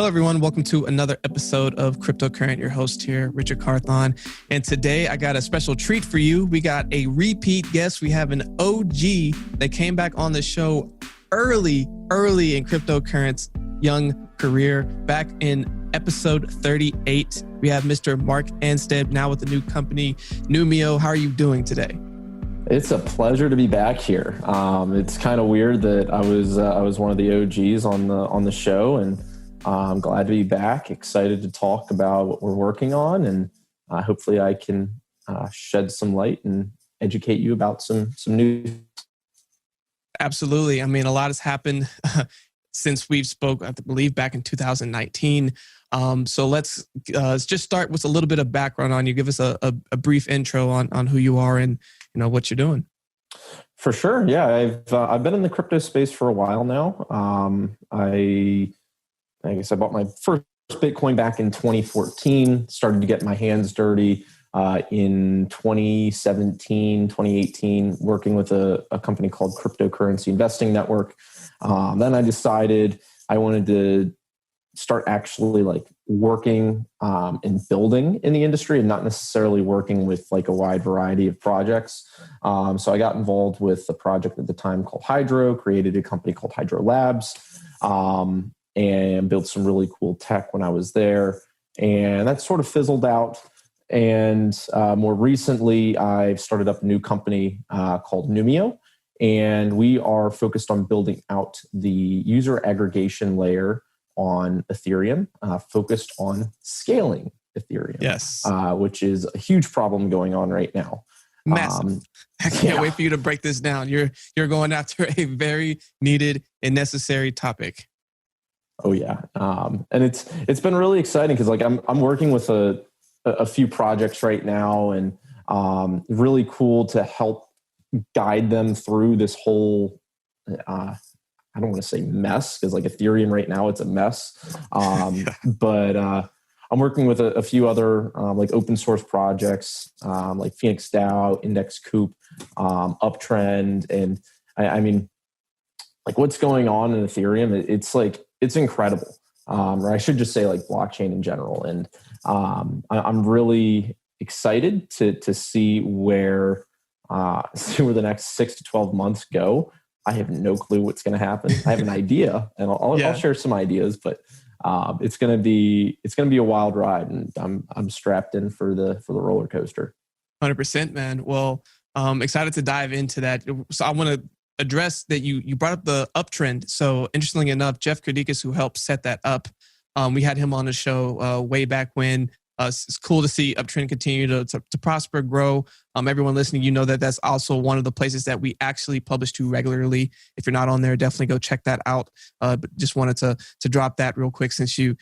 Hello, everyone. Welcome to another episode of Cryptocurrent. Your host here, Richard Carthon. And today I got a special treat for you. We got a repeat guest. We have an OG that came back on the show early in Cryptocurrent's young career. Back in episode 38, we have Mr. Mark Anstead, now with the new company, Numio. How are you doing today? It's a pleasure to be back here. It's kind of weird that I was one of the OGs on the show, and I'm glad to be back. Excited to talk about what we're working on, and hopefully I can shed some light and educate you about some news. Absolutely. I mean, a lot has happened since we've spoke, I believe, back in 2019. So let's just start with a little bit of background on you. Give us a brief intro on who you are and what you're doing. For sure. Yeah, I've been in the crypto space for a while now. I guess I bought my first Bitcoin back in 2014, started to get my hands dirty in 2017, 2018, working with a company called Cryptocurrency Investing Network. Then I decided I wanted to start actually working and building in the industry and not necessarily working with a wide variety of projects. So I got involved with a project at the time called Hydro, created a company called Hydro Labs, and built some really cool tech when I was there. And that sort of fizzled out. And more recently, I've started up a new company called Numio. And we are focused on building out the user aggregation layer on Ethereum, focused on scaling Ethereum. Yes. Which is a huge problem going on right now. Massive. I can't wait for you to break this down. You're going after a very needed and necessary topic. Oh yeah, and it's been really exciting because I'm working with a few projects right now, and really cool to help guide them through this whole. I don't want to say mess because Ethereum right now it's a mess, but I'm working with a few other open source projects like PhoenixDAO, Indexcoop, Uptrennd, and I mean what's going on in Ethereum. It's incredible. Or I should just say blockchain in general. And I'm really excited to see where the next 6 to 12 months go. I have no clue what's going to happen. I have an idea, and I'll share some ideas, but it's going to be a wild ride, and I'm strapped in for the roller coaster. 100%, man. Well, excited to dive into that. So I want to address that you brought up the Uptrennd. So interestingly enough, Jeff Kurdikis, who helped set that up, we had him on the show way back when. It's cool to see Uptrennd continue to prosper, grow. Everyone listening, that's also one of the places that we actually publish to regularly. If you're not on there, definitely go check that out. But just wanted to drop that real quick since you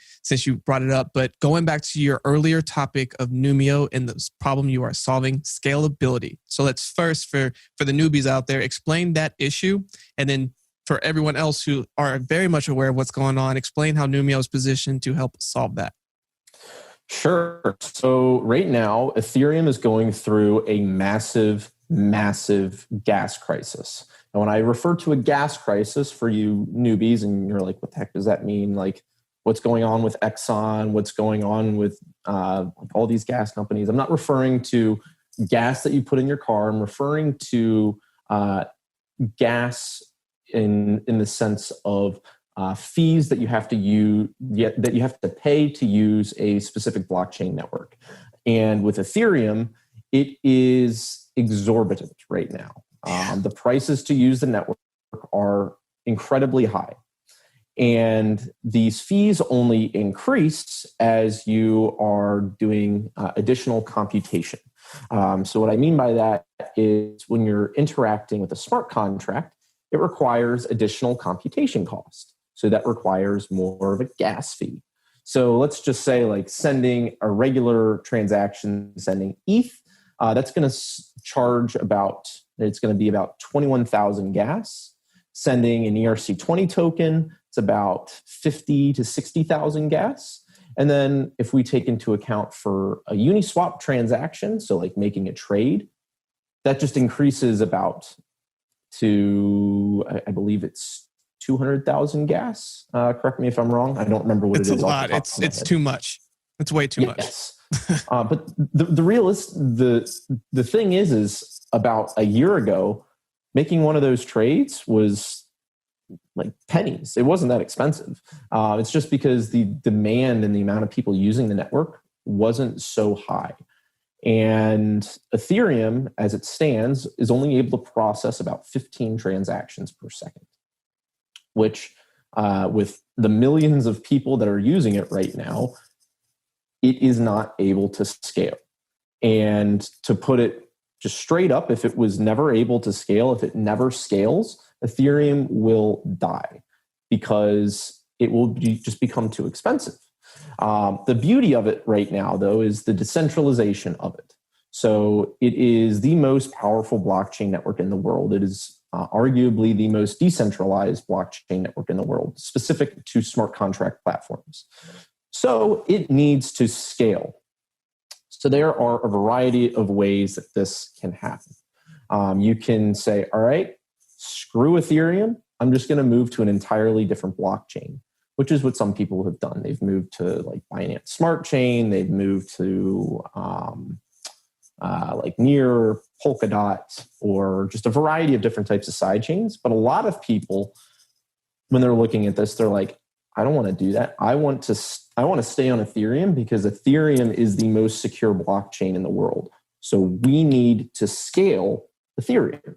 brought it up. But going back to your earlier topic of Numio and the problem you are solving, scalability. So let's first, for the newbies out there, explain that issue, and then for everyone else who are very much aware of what's going on, explain how Numio is positioned to help solve that. Sure. So right now, Ethereum is going through a massive gas crisis. And when I refer to a gas crisis for you newbies, and you're like, what the heck does that mean? What's going on with Exxon? What's going on with all these gas companies? I'm not referring to gas that you put in your car. I'm referring to gas in the sense of fees that you have to pay to use a specific blockchain network. And with Ethereum, it is exorbitant right now. The prices to use the network are incredibly high. And these fees only increase as you are doing additional computation. So what I mean by that is when you're interacting with a smart contract, it requires additional computation cost. So that requires more of a gas fee. So let's just say sending a regular transaction, sending ETH, that's going to charge it's going to be about 21,000 gas. Sending an ERC20 token, it's about 50 to 60,000 gas. And then if we take into account for a Uniswap transaction, so making a trade, that just increases about to, I believe it's 200,000 gas. Correct me if I'm wrong. I don't remember what it is. It's a lot. It's too much. It's way too much. Yes. But the thing is about a year ago, making one of those trades was like pennies. It wasn't that expensive. It's just because the demand and the amount of people using the network wasn't so high. And Ethereum, as it stands, is only able to process about 15 transactions per second, which with the millions of people that are using it right now, it is not able to scale. And to put it just straight up, if it was never able to scale, if it never scales, Ethereum will die because it will just become too expensive. The beauty of it right now, though, is the decentralization of it. So it is the most powerful blockchain network in the world. It is arguably the most decentralized blockchain network in the world, specific to smart contract platforms. So it needs to scale. So there are a variety of ways that this can happen. You can say, all right, screw Ethereum. I'm just going to move to an entirely different blockchain, which is what some people have done. They've moved to like Binance Smart Chain. They've moved to like Near, Polkadot, or just a variety of different types of side chains. But a lot of people, when they're looking at this, they're like, I don't want to do that. I want to stay on Ethereum because Ethereum is the most secure blockchain in the world. So we need to scale Ethereum.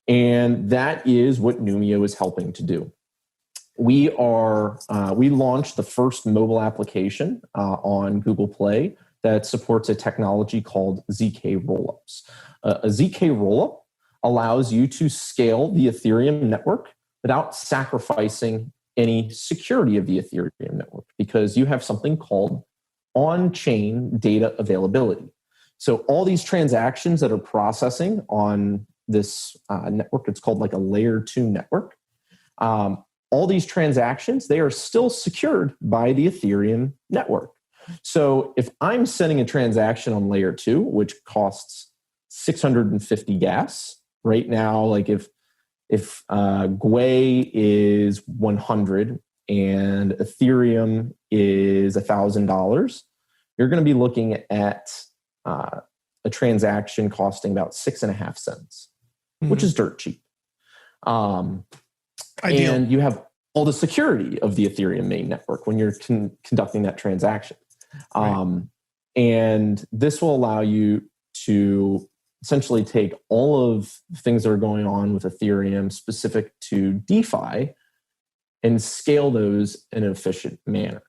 And that is what Numio is helping to do. We launched the first mobile application on Google Play that supports a technology called zkRollups. A zkRollup allows you to scale the Ethereum network without sacrificing any security of the Ethereum network because you have something called on-chain data availability. So all these transactions that are processing on this network, it's called like a layer 2 network. All these transactions, they are still secured by the Ethereum network. So if I'm sending a transaction on layer 2, which costs 650 gas right now, like if Gwei is 100 and Ethereum is $1,000, you're going to be looking at a transaction costing about 6.5 cents, which is dirt cheap. And you have all the security of the Ethereum main network when you're conducting that transaction. Right. And this will allow you to essentially take all of the things that are going on with Ethereum specific to DeFi and scale those in an efficient manner.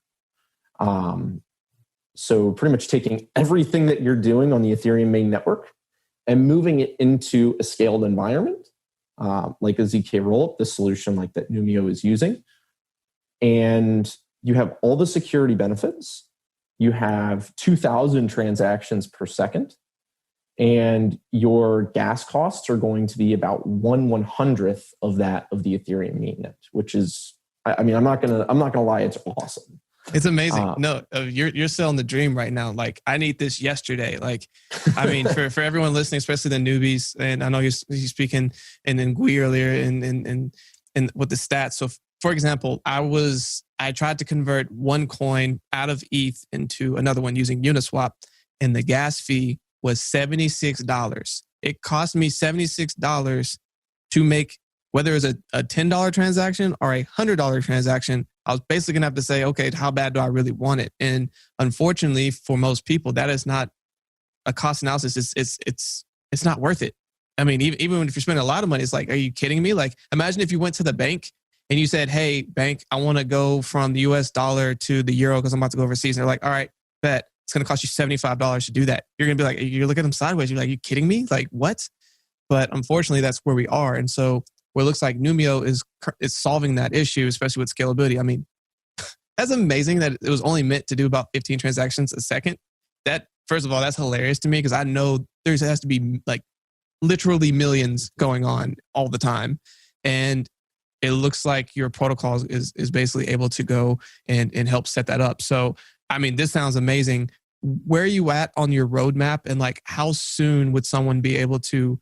So pretty much taking everything that you're doing on the Ethereum main network and moving it into a scaled environment, like a zkRollup, the solution like that Numio is using. And you have all the security benefits. You have 2,000 transactions per second. And your gas costs are going to be about 1/100th of that of the Ethereum mainnet, which is, I mean, I'm not gonna lie, it's awesome. It's amazing. No, you're selling the dream right now. Like, I need this yesterday. Like, I mean, for everyone listening, especially the newbies, and I know you're speaking and then Gui earlier and with the stats. So, for example, I tried to convert one coin out of ETH into another one using Uniswap, and the gas fee was $76. It cost me $76 to make, whether it's a $10 transaction or a $100 transaction. I was basically gonna have to say, okay, how bad do I really want it? And unfortunately, for most people, that is not a cost analysis. It's not worth it. I mean, even if you're spending a lot of money, it's like, are you kidding me? Like, imagine if you went to the bank and you said, hey, bank, I want to go from the US dollar to the euro because I'm about to go overseas. And they're like, all right, bet. It's going to cost you $75 to do that. You're going to be like, you're looking at them sideways. You're like, are you kidding me? Like, what? But unfortunately, that's where we are. And so what it looks like Numio is solving that issue, especially with scalability. I mean, that's amazing that it was only meant to do about 15 transactions a second. That, first of all, that's hilarious to me because I know there has to be like literally millions going on all the time. And it looks like your protocol is basically able to go and help set that up. So, I mean, this sounds amazing. Where are you at on your roadmap, and like how soon would someone be able to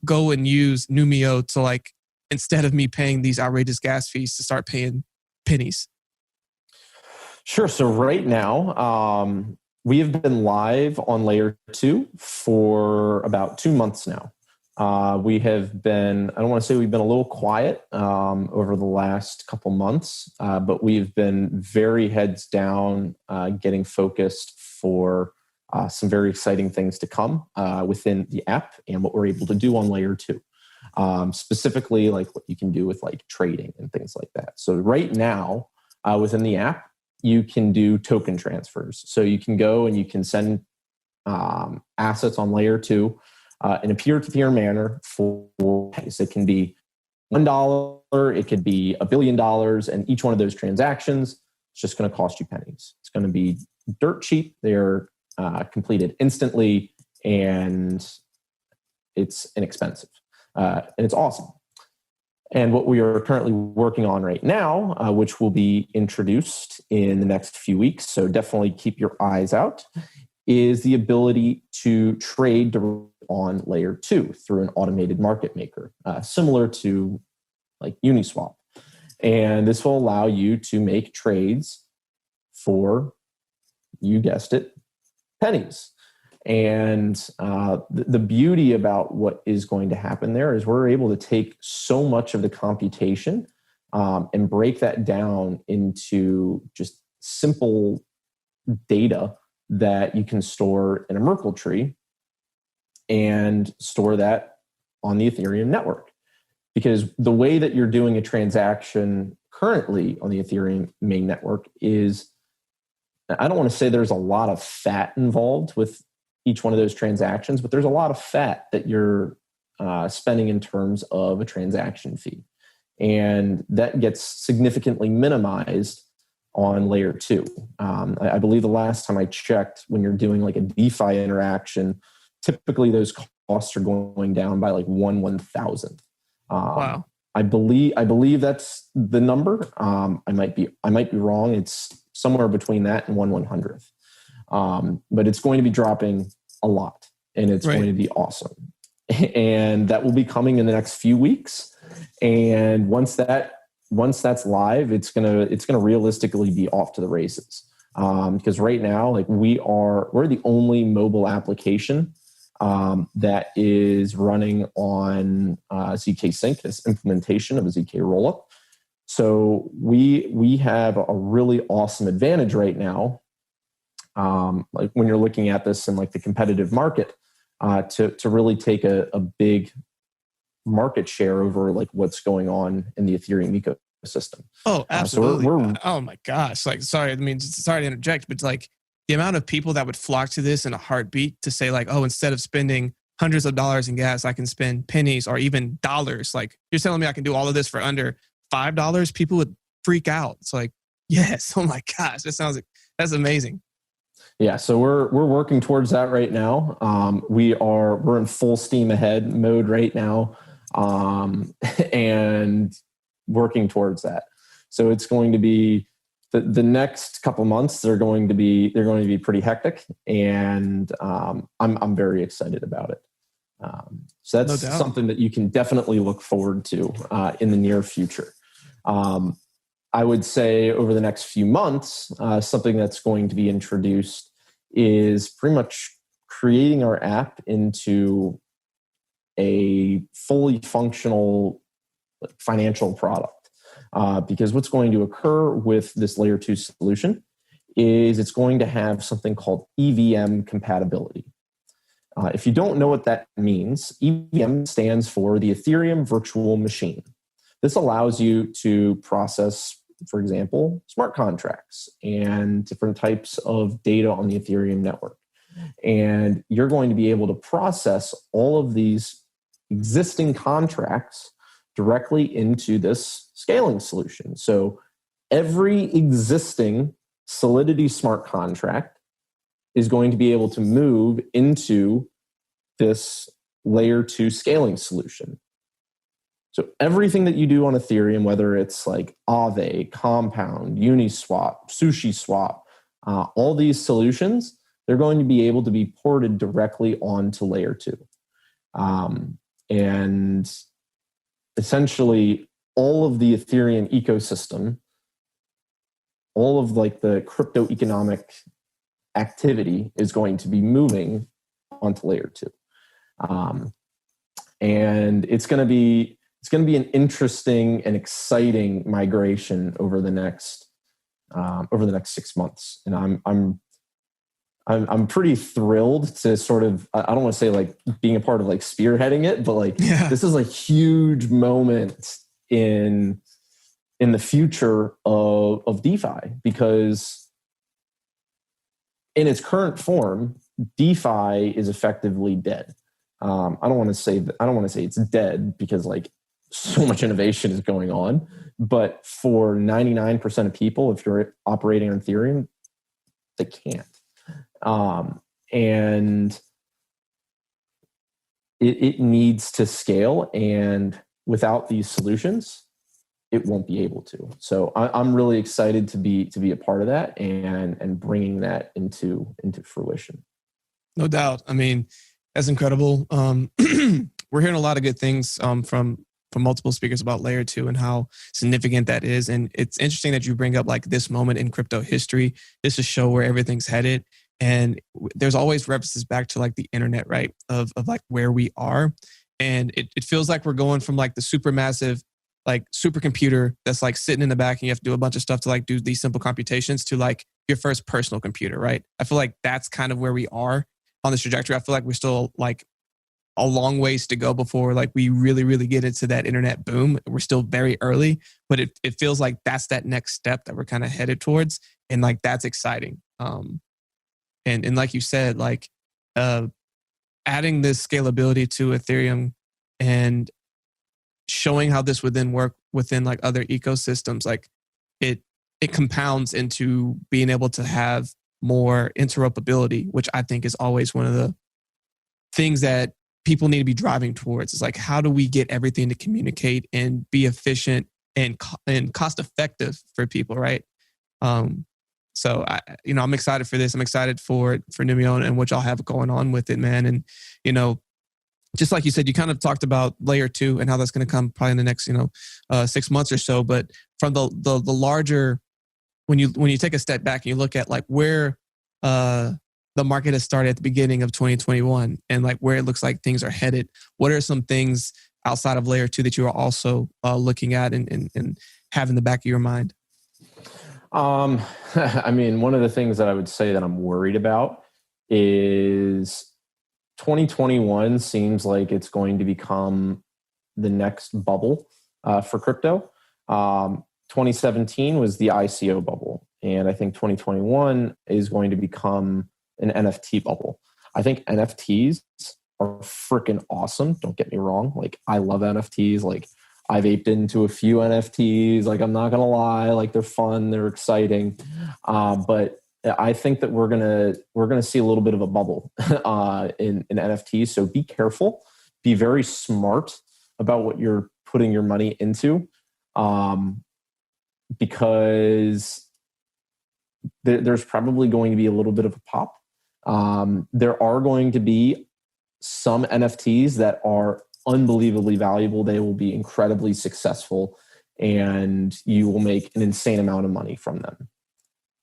go and use Numio to like instead of me paying these outrageous gas fees to start paying pennies? Sure. So right now, we have been live on layer 2 for about 2 months now. We have been, I don't want to say we've been a little quiet over the last couple months, but we've been very heads down, getting focused for some very exciting things to come within the app and what we're able to do on layer 2. Specifically, like what you can do with like trading and things like that. So right now, within the app, you can do token transfers. So you can go and you can send assets on layer 2 in a peer-to-peer manner for pennies. It can be $1, it could be $1 billion, and each one of those transactions is just going to cost you pennies. It's going to be dirt cheap. They're completed instantly, and it's inexpensive, and it's awesome. And what we are currently working on right now, which will be introduced in the next few weeks, so definitely keep your eyes out, is the ability to trade on layer 2 through an automated market maker, similar to like Uniswap. And this will allow you to make trades for, you guessed it, pennies. And the beauty about what is going to happen there is we're able to take so much of the computation and break that down into just simple data that you can store in a Merkle tree and store that on the Ethereum network. Because the way that you're doing a transaction currently on the Ethereum main network is, I don't want to say there's a lot of fat involved with each one of those transactions, but there's a lot of fat that you're spending in terms of a transaction fee. And that gets significantly minimized on layer 2. I believe the last time I checked, when you're doing like a DeFi interaction, typically those costs are going down by like 1/1000th. Wow. I believe that's the number. I might be wrong. It's somewhere between that and 1/100th. But it's going to be dropping a lot, and it's going to be awesome. And that will be coming in the next few weeks. And once that's live, it's gonna realistically be off to the races. Because right now, like we're the only mobile application that is running on zk Sync, this implementation of a zkRollup. So we have a really awesome advantage right now. Like when you're looking at this in like the competitive market, to really take a big market share over like what's going on in the Ethereum ecosystem. Oh, absolutely. So oh my gosh. Like, sorry to interject, but like the amount of people that would flock to this in a heartbeat to say like, oh, instead of spending hundreds of dollars in gas, I can spend pennies or even dollars. Like you're telling me I can do all of this for under $5, people would freak out. It's like, yes. Oh my gosh. That sounds like, that's amazing. Yeah, so we're working towards that right now. We're in full steam ahead mode right now, and working towards that. So it's going to be the next couple months. They're going to be pretty hectic, and I'm very excited about it. So that's something that you can definitely look forward to in the near future. I would say over the next few months, something that's going to be introduced is pretty much creating our app into a fully functional financial product. Because what's going to occur with this layer 2 solution is it's going to have something called EVM compatibility. If you don't know what that means, EVM stands for the Ethereum Virtual Machine. This allows you to process, for example, smart contracts and different types of data on the Ethereum network. And you're going to be able to process all of these existing contracts directly into this scaling solution. So every existing Solidity smart contract is going to be able to move into this layer 2 scaling solution. So everything that you do on Ethereum, whether it's like Aave, Compound, Uniswap, SushiSwap, all these solutions, they're going to be able to be ported directly onto layer 2. And essentially all of the Ethereum ecosystem, all of like the crypto economic activity is going to be moving onto layer 2. And it's going to be an interesting and exciting migration over the next 6 months. And I'm pretty thrilled to sort of, I don't want to say like being a part of like spearheading it, but like this is a huge moment in the future of DeFi, because in its current form, DeFi is effectively dead. I don't want to say it's dead, because like so much innovation is going on, but for 99% of people, if you're operating on Ethereum, they can't. And it needs to scale, and without these solutions, it won't be able to. So I'm really excited to be a part of that and bringing that into fruition. No doubt. I mean, that's incredible. We're hearing a lot of good things from multiple speakers about layer 2 and how significant that is. And it's interesting that you bring up like this moment in crypto history, just to show where everything's headed. And there's always references back to like the internet, right? Of like where we are. And it feels like we're going from like the supermassive, like supercomputer that's like sitting in the back and you have to do a bunch of stuff to like do these simple computations, to like your first personal computer, right? I feel like that's kind of where we are on this trajectory. I feel like we're still like a long ways to go before like we really, really get into that internet boom. We're still very early, but it feels like that's that next step that we're kind of headed towards. And like, that's exciting. And like you said, like adding this scalability to Ethereum and showing how this would then work within like other ecosystems, like it compounds into being able to have more interoperability, which I think is always one of the things that people need to be driving towards. Is like, how do we get everything to communicate and be efficient and cost effective for people, right? So I'm excited for this. I'm excited for Numio and what y'all have going on with it, man. And just like you said, you kind of talked about layer 2 and how that's going to come probably in the next 6 months or so. But from the larger, when you take a step back and you look at like where the market has started at the beginning of 2021 and like where it looks like things are headed, what are some things outside of layer 2 that you are also looking at and have in the back of your mind? I mean, one of the things that I would say that I'm worried about is 2021 seems like it's going to become the next bubble for crypto. 2017 was the ICO bubble, and I think 2021 is going to become an NFT bubble. I think NFTs are freaking awesome. Don't get me wrong. Like, I love NFTs. Like, I've aped into a few NFTs. Like, I'm not going to lie. Like, they're fun. They're exciting. But I think that we're gonna see a little bit of a bubble in NFTs. So be careful. Be very smart about what you're putting your money into, because there's probably going to be a little bit of a pop. There are going to be some NFTs that are unbelievably valuable. They will be incredibly successful, and you will make an insane amount of money from them.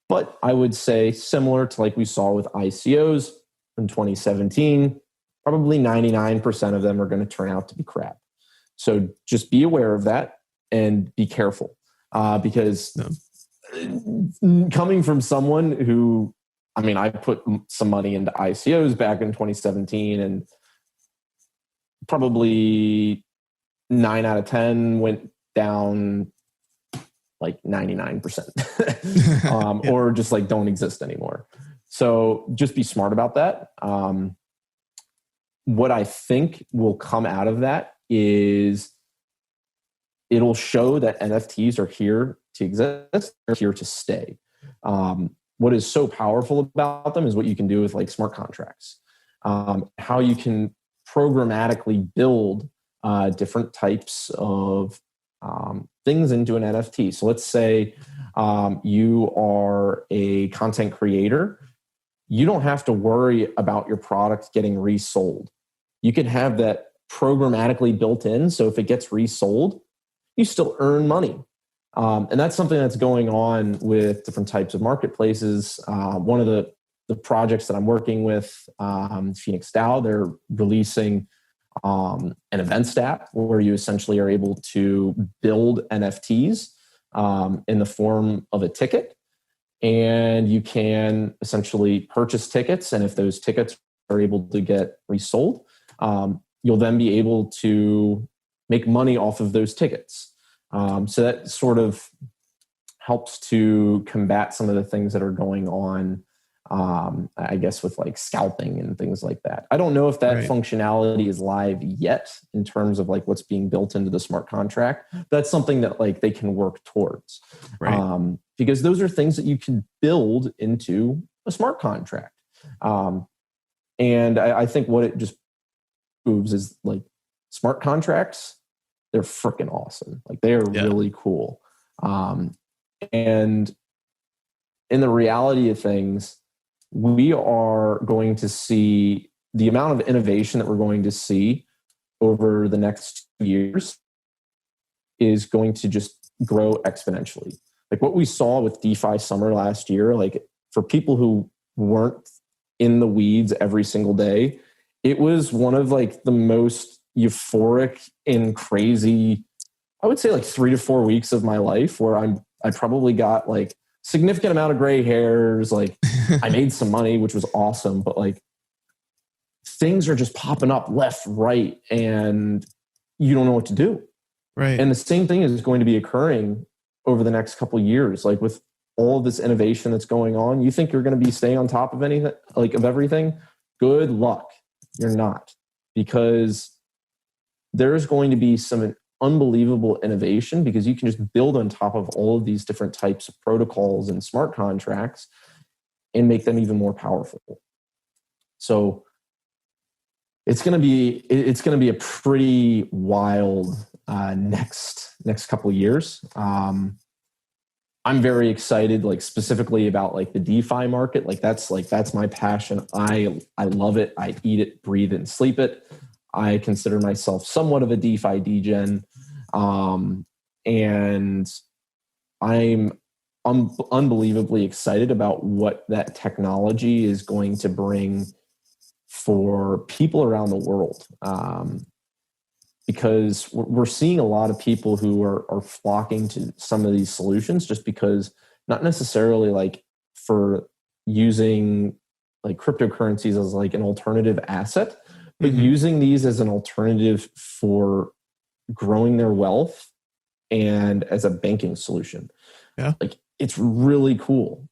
But I would say, similar to like we saw with ICOs in 2017, probably 99% of them are going to turn out to be crap. So just be aware of that and be careful, because coming from someone who, I mean, I put some money into ICOs back in 2017, and probably 9 out of 10 went down like 99%, or just like don't exist anymore. So just be smart about that. What I think will come out of that is it'll show that NFTs are here to exist, they're here to stay. What is so powerful about them is what you can do with like smart contracts, how you can programmatically build different types of things into an NFT. So let's say you are a content creator. You don't have to worry about your product getting resold. You can have that programmatically built in. So if it gets resold, you still earn money. And that's something that's going on with different types of marketplaces. One of the projects that I'm working with, PhoenixDAO, they're releasing an events app where you essentially are able to build NFTs in the form of a ticket. And you can essentially purchase tickets. And if those tickets are able to get resold, you'll then be able to make money off of those tickets. So that sort of helps to combat some of the things that are going on, I guess, with like scalping and things like that. I don't know if that functionality is live yet in terms of like what's being built into the smart contract. That's something that like they can work towards, because those are things that you can build into a smart contract. And I think what it just proves is like smart contracts, they're freaking awesome. Like they are really cool. And in the reality of things, we are going to see the amount of innovation that we're going to see over the next 2 years is going to just grow exponentially. Like what we saw with DeFi summer last year, like for people who weren't in the weeds every single day, it was one of like the most euphoric and crazy, I would say like 3 to 4 weeks of my life where I probably got like significant amount of gray hairs. Like I made some money, which was awesome, but like things are just popping up left, right, and you don't know what to do. Right. And the same thing is going to be occurring over the next couple of years. Like with all this innovation that's going on, you think you're going to be staying on top of anything, like of everything? Good luck. You're not, because there's going to be some unbelievable innovation because you can just build on top of all of these different types of protocols and smart contracts and make them even more powerful. So it's going to be a pretty wild next couple of years. I'm very excited, like specifically about like the DeFi market. Like that's my passion. I love it. I eat it, breathe it, and sleep it. I consider myself somewhat of a DeFi degen. And I'm unbelievably excited about what that technology is going to bring for people around the world. Because we're seeing a lot of people who are flocking to some of these solutions just because, not necessarily like for using like cryptocurrencies as like an alternative asset, but using these as an alternative for growing their wealth and as a banking solution. Yeah. Like it's really cool.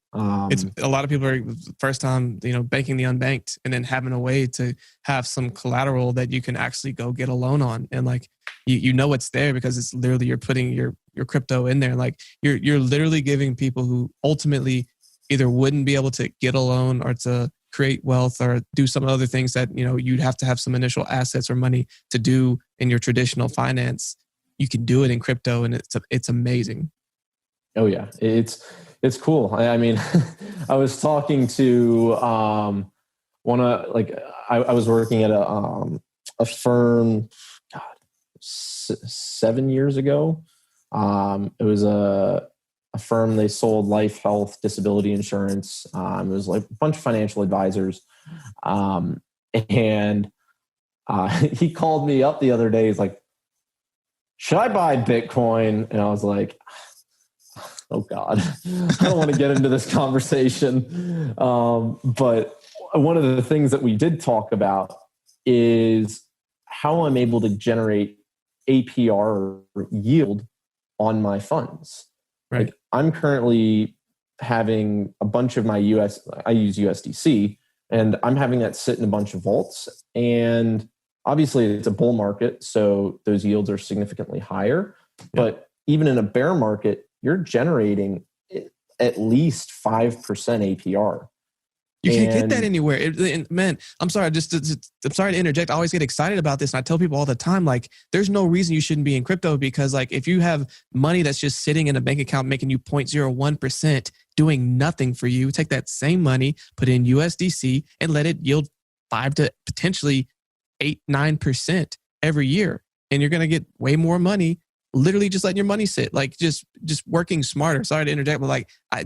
It's a lot of people are first time, banking the unbanked and then having a way to have some collateral that you can actually go get a loan on. And like, you know, it's there because it's literally, you're putting your crypto in there. Like you're literally giving people who ultimately either wouldn't be able to get a loan or to create wealth or do some other things that, you'd have to have some initial assets or money to do in your traditional finance. You can do it in crypto and it's amazing. Oh yeah. It's cool. I mean, I was talking to I was working at a firm, 7 years ago. It was a firm. They sold life, health, disability insurance. It was like a bunch of financial advisors. And he called me up the other day. He's like, "Should I buy Bitcoin?" And I was like, oh God, I don't want to get into this conversation. But one of the things that we did talk about is how I'm able to generate APR yield on my funds. Right. Like I'm currently having a bunch of my I use USDC, and I'm having that sit in a bunch of vaults. And obviously it's a bull market, so those yields are significantly higher. Yeah. But even in a bear market, you're generating at least 5% APR. You can't get that anywhere. Man, I'm sorry. I'm sorry to interject. I always get excited about this. And I tell people all the time, like, there's no reason you shouldn't be in crypto because, like, if you have money that's just sitting in a bank account making you 0.01%, doing nothing for you, take that same money, put in USDC, and let it yield 5 to potentially 8-9%. every year, and you're going to get way more money literally just letting your money sit, like just working smarter. Sorry to interject, but like, I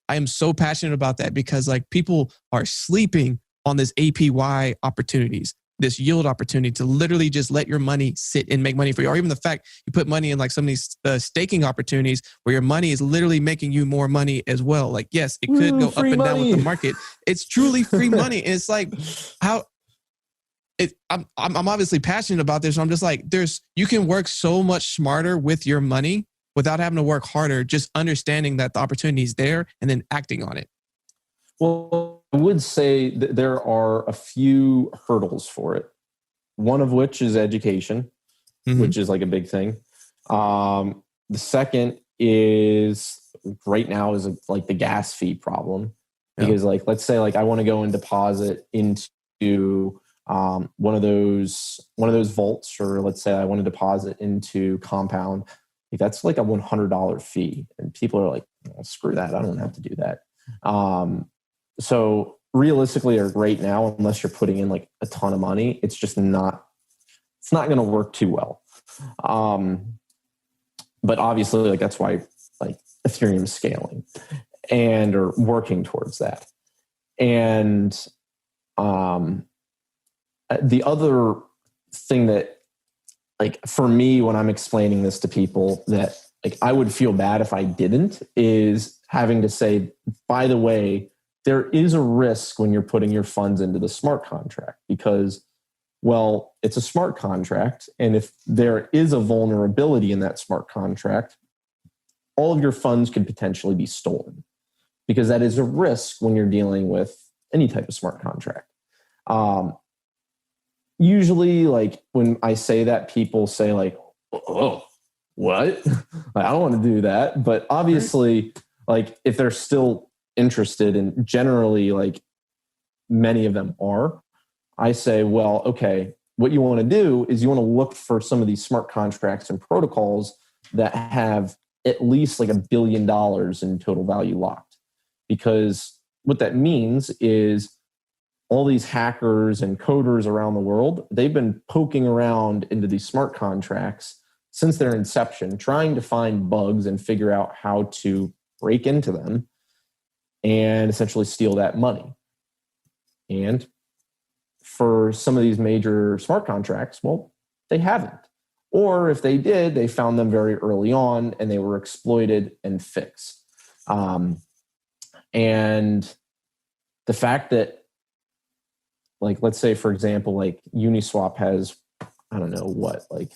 am so passionate about that, because like people are sleeping on this APY opportunities, this yield opportunity to literally just let your money sit and make money for you. Or even the fact you put money in like some of these staking opportunities where your money is literally making you more money as well. Like, yes, it could go up and down with the market. It's truly free money. And it's like, I'm obviously passionate about this. So I'm just like, you can work so much smarter with your money without having to work harder, just understanding that the opportunity is there and then acting on it. Well, I would say that there are a few hurdles for it. One of which is education, which is like a big thing. The second is right now is like the gas fee problem, because like, let's say like I want to go and deposit into one of those vaults, or let's say I want to deposit into Compound. Like that's like a $100 fee, and people are like, oh, screw that, I don't have to do that. So realistically, or right now, unless you're putting in like a ton of money, it's not going to work too well. But obviously, like that's why like Ethereum is scaling and or working towards that. And the other thing that, like, for me, when I'm explaining this to people, that like I would feel bad if I didn't, is having to say, by the way, there is a risk when you're putting your funds into the smart contract, because, well, it's a smart contract. And if there is a vulnerability in that smart contract, all of your funds could potentially be stolen, because that is a risk when you're dealing with any type of smart contract. Usually, like when I say that, people say like, oh, what? Like, I don't want to do that. But obviously, like if they're still interested, and generally like many of them are, I say, well, okay, what you want to do is you want to look for some of these smart contracts and protocols that have at least like $1 billion in total value locked. Because what that means is all these hackers and coders around the world, they've been poking around into these smart contracts since their inception, trying to find bugs and figure out how to break into them and essentially steal that money. And for some of these major smart contracts, well, they haven't. Or if they did, they found them very early on and they were exploited and fixed. And the fact that, like, let's say, for example, like Uniswap has, I don't know what, like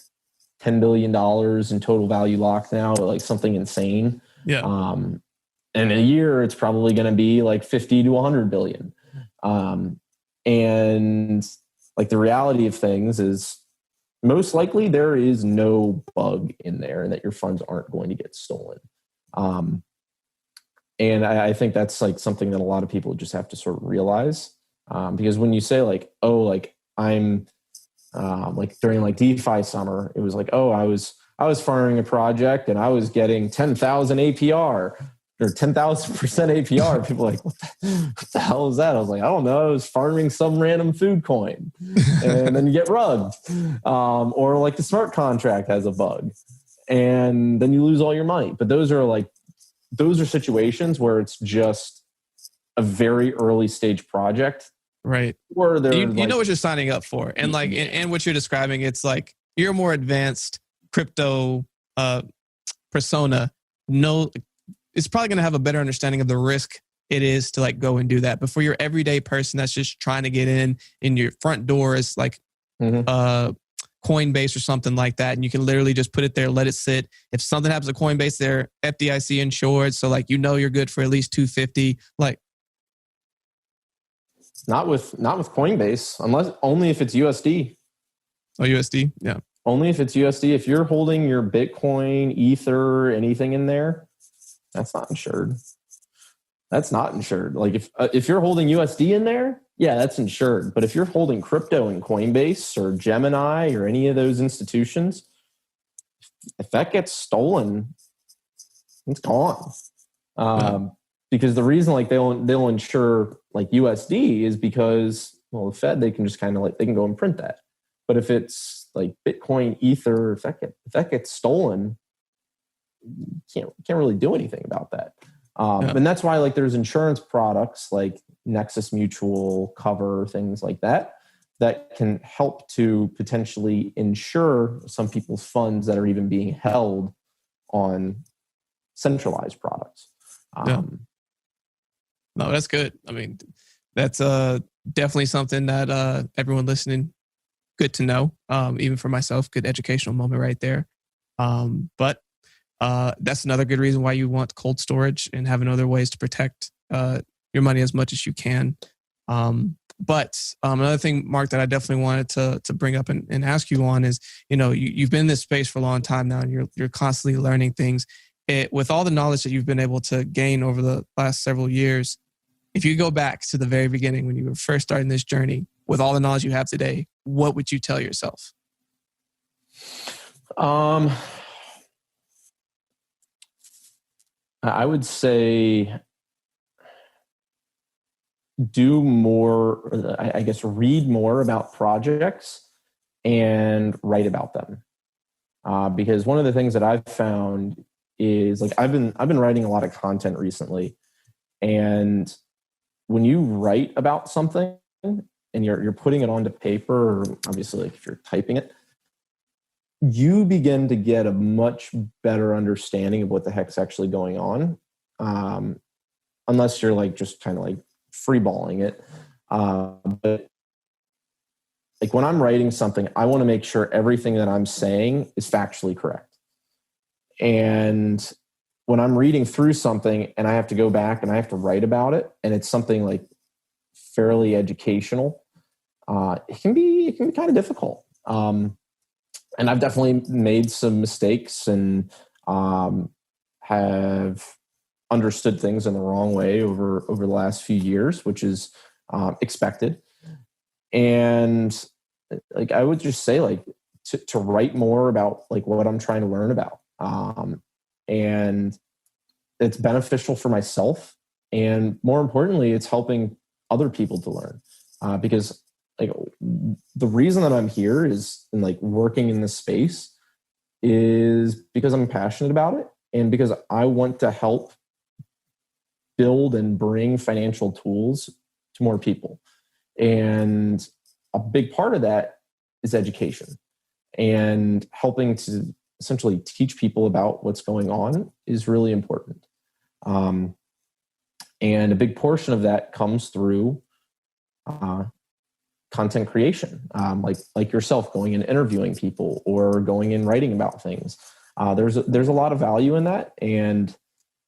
$10 billion in total value locked now, or like something insane. Yeah. And in a year, it's probably going to be like 50 to 100 billion. And like the reality of things is most likely there is no bug in there and that your funds aren't going to get stolen. And I think that's like something that a lot of people just have to sort of realize. Because when you say like, oh, like I'm like during like DeFi summer, it was like, oh, I was farming a project and I was getting 10,000 APR or 10,000% APR. People are like, what the hell is that? I was like, I don't know. I was farming some random food coin, and then you get rugged. Or like the smart contract has a bug, and then you lose all your money. But those are situations where it's just a very early stage project. Right. Or you know what you're signing up for. And like, and what you're describing, it's like you're a more advanced crypto persona. No, it's probably going to have a better understanding of the risk it is to like go and do that. But for your everyday person that's just trying to get in your front door is like Coinbase or something like that. And you can literally just put it there, let it sit. If something happens to Coinbase, they're FDIC insured. So like, you know, you're good for at least 250. Like, Not with Coinbase, unless only if it's USD. Oh, USD? Yeah. Only if it's USD. If you're holding your Bitcoin, Ether, anything in there, that's not insured. That's not insured. Like if you're holding USD in there, yeah, that's insured. But if you're holding crypto in Coinbase or Gemini or any of those institutions, if that gets stolen, it's gone. Because the reason like they'll insure like USD is because, well, the Fed, they can just kind of like, they can go and print that. But if it's like Bitcoin, Ether, if that gets stolen, you can't really do anything about that. And that's why like there's insurance products like Nexus Mutual, Cover, things like that can help to potentially insure some people's funds that are even being held on centralized products. No, that's good. I mean, that's definitely something that everyone listening, good to know. Even for myself, good educational moment right there. But that's another good reason why you want cold storage and having other ways to protect your money as much as you can. But another thing, Mark, that I definitely wanted to bring up and ask you on is, you've been in this space for a long time now, and you're constantly learning things. With all the knowledge that you've been able to gain over the last several years, if you go back to the very beginning when you were first starting this journey, with all the knowledge you have today, what would you tell yourself? I would say do more, I guess, read more about projects and write about them. Because one of the things that I've found is like I've been writing a lot of content recently, and when you write about something and you're putting it onto paper, or obviously like if you're typing it, you begin to get a much better understanding of what the heck's actually going on. Unless you're like just kind of like freeballing it. But like when I'm writing something, I want to make sure everything that I'm saying is factually correct. And when I'm reading through something and I have to go back and I have to write about it, and it's something like fairly educational, it can be kind of difficult. And I've definitely made some mistakes and have understood things in the wrong way over the last few years, which is expected. And like I would just say, like to write more about like what I'm trying to learn about, and it's beneficial for myself, and more importantly, it's helping other people to learn, because like the reason that I'm here is and like working in this space is because I'm passionate about it, and because I want to help build and bring financial tools to more people. And a big part of that is education, and helping to essentially teach people about what's going on is really important. And a big portion of that comes through content creation, like yourself going and interviewing people or going and writing about things. There's a lot of value in that, and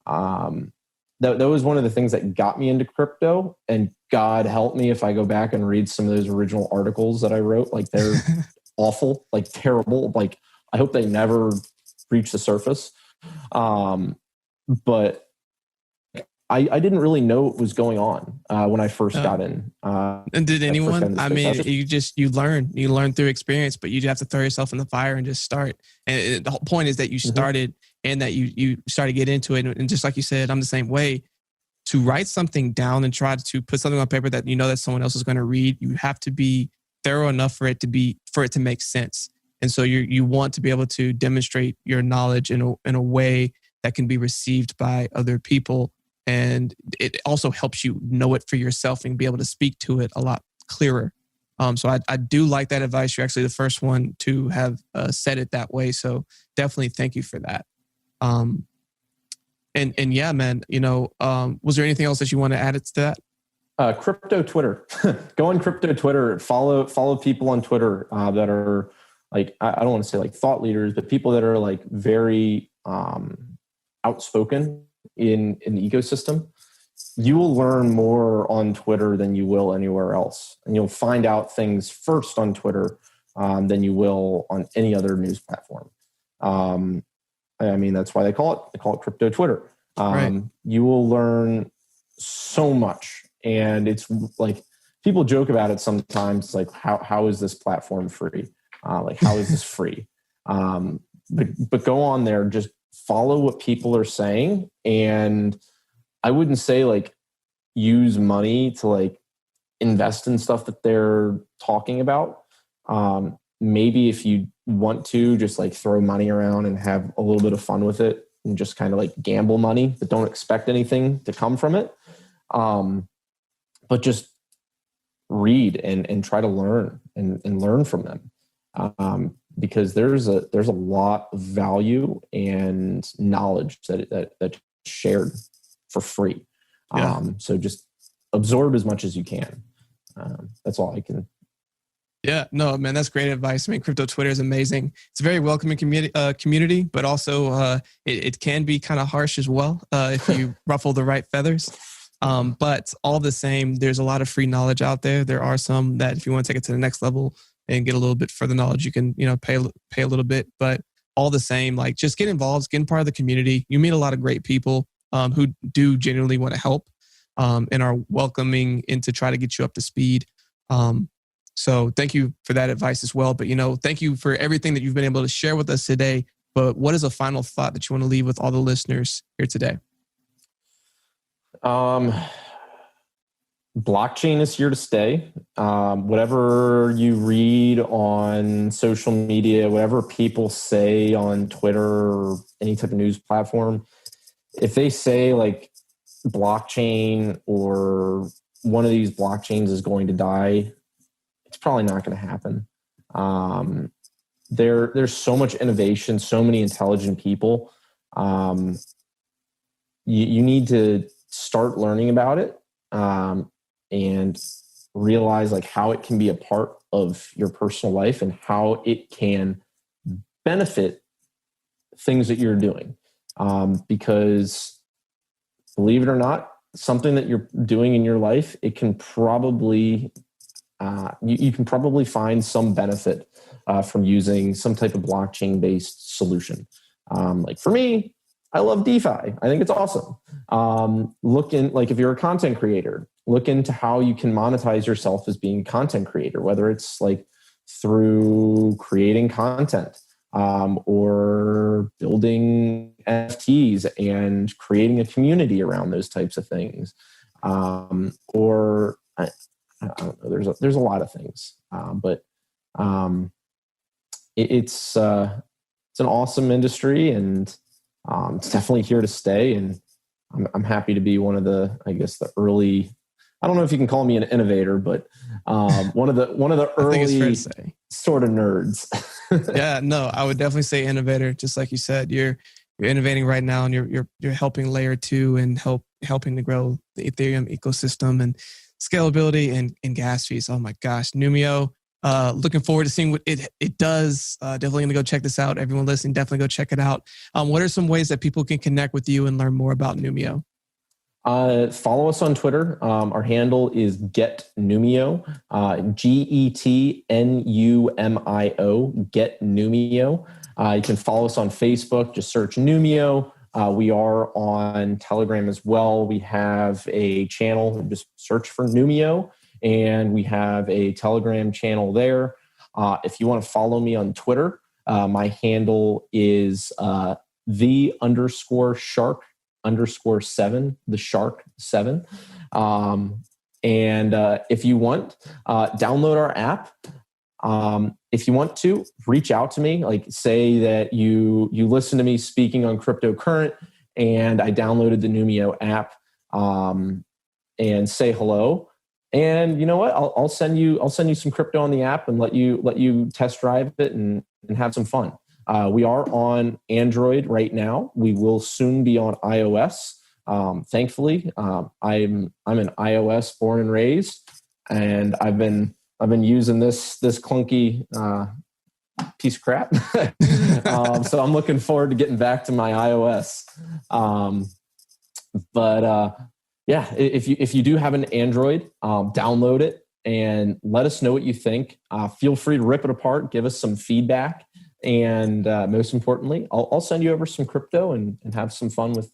that was one of the things that got me into crypto. And God help me if I go back and read some of those original articles that I wrote. Like they're awful, like terrible. Like I hope they never reach the surface. But I didn't really know what was going on when I first got in. And did anyone? I mean, you learn through experience, but you have to throw yourself in the fire and just start. And the whole point is that you started and that you started to get into it. And just like you said, I'm the same way. To write something down and try to put something on paper that you know that someone else is going to read, you have to be thorough enough for it to make sense. And so you want to be able to demonstrate your knowledge in a way that can be received by other people. And it also helps you know it for yourself and be able to speak to it a lot clearer. So I do like that advice. You're actually the first one to have said it that way. So definitely thank you for that. And yeah, man, was there anything else that you want to add to that? Crypto Twitter. Go on crypto Twitter. Follow people on Twitter that are like, I don't want to say like thought leaders, but people that are like very outspoken in the ecosystem. You will learn more on Twitter than you will anywhere else. And you'll find out things first on Twitter than you will on any other news platform. I mean, that's why they call it crypto Twitter. Right. You will learn so much. And it's like, people joke about it sometimes, like how is this platform free? Like, how is this free? But go on there, just follow what people are saying. And I wouldn't say like use money to like invest in stuff that they're talking about. maybe if you want to just like throw money around and have a little bit of fun with it and just kind of like gamble money, but don't expect anything to come from it. But just read and try to learn and learn from them. Because there's a lot of value and knowledge that's shared for free. Yeah. So just absorb as much as you can. That's all I can. Yeah, no, man, that's great advice. I mean, crypto Twitter is amazing. It's a very welcoming community, but also it can be kind of harsh as well if you ruffle the right feathers. But all the same, there's a lot of free knowledge out there. There are some that if you want to take it to the next level and get a little bit further knowledge, you can, pay a little bit. But all the same, like just get involved, get part of the community. You meet a lot of great people who do genuinely want to help and are welcoming and to try to get you up to speed. So thank you for that advice as well. But, thank you for everything that you've been able to share with us today. But what is a final thought that you want to leave with all the listeners here today? Blockchain is here to stay. Whatever you read on social media, whatever people say on Twitter or any type of news platform, if they say like blockchain or one of these blockchains is going to die, it's probably not going to happen. There's so much innovation, so many intelligent people. You need to start learning about it and realize like how it can be a part of your personal life and how it can benefit things that you're doing. Because believe it or not, something that you're doing in your life, it can probably you can probably find some benefit from using some type of blockchain-based solution. Like for me, I love DeFi. I think it's awesome. If you're a content creator, look into how you can monetize yourself as being a content creator, whether it's like through creating content or building NFTs and creating a community around those types of things. I don't know. There's a lot of things, but it's an awesome industry, and it's definitely here to stay. And I'm happy to be one of the early. I don't know if you can call me an innovator, but one of the early sort of nerds. Yeah, no, I would definitely say innovator. Just like you said, you're innovating right now, and you're helping layer 2 and helping to grow the Ethereum ecosystem and scalability and gas fees. Oh my gosh, Numio. Looking forward to seeing what it does. Definitely going to go check this out. Everyone listening, definitely go check it out. What are some ways that people can connect with you and learn more about Numio? Follow us on Twitter. Our handle is GetNumio, GetNumio, GetNumio. You can follow us on Facebook. Just search Numio. We are on Telegram as well. We have a channel. Just search for Numio, and we have a Telegram channel there. If you want to follow me on Twitter, my handle is _shark_7, the shark 7. And if you want, download our app. If you want to, reach out to me. Like say that you listen to me speaking on cryptocurrent, and I downloaded the Numio app, and say hello. And you know what? I'll send you some crypto on the app and let you test drive it and have some fun. We are on Android right now. We will soon be on iOS. Thankfully, I'm an iOS born and raised, and I've been using this clunky piece of crap. So I'm looking forward to getting back to my iOS. Yeah, if you do have an Android, download it and let us know what you think. Feel free to rip it apart, give us some feedback, and most importantly, I'll send you over some crypto and have some fun with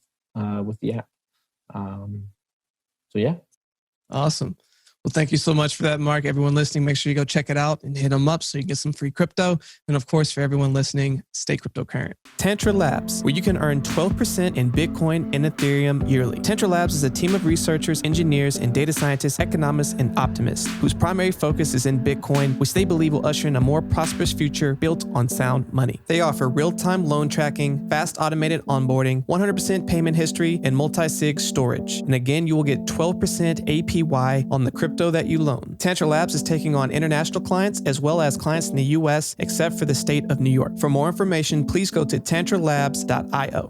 the app. So yeah. Awesome. Well, thank you so much for that, Mark. Everyone listening, make sure you go check it out and hit them up so you get some free crypto. And of course, for everyone listening, stay cryptocurrent. Tantra Labs, where you can earn 12% in Bitcoin and Ethereum yearly. Tantra Labs is a team of researchers, engineers, and data scientists, economists, and optimists whose primary focus is in Bitcoin, which they believe will usher in a more prosperous future built on sound money. They offer real-time loan tracking, fast automated onboarding, 100% payment history, and multi-sig storage. And again, you will get 12% APY on the crypto that you loan. Tantra Labs is taking on international clients as well as clients in the US, except for the state of New York. For more information, please go to tantralabs.io.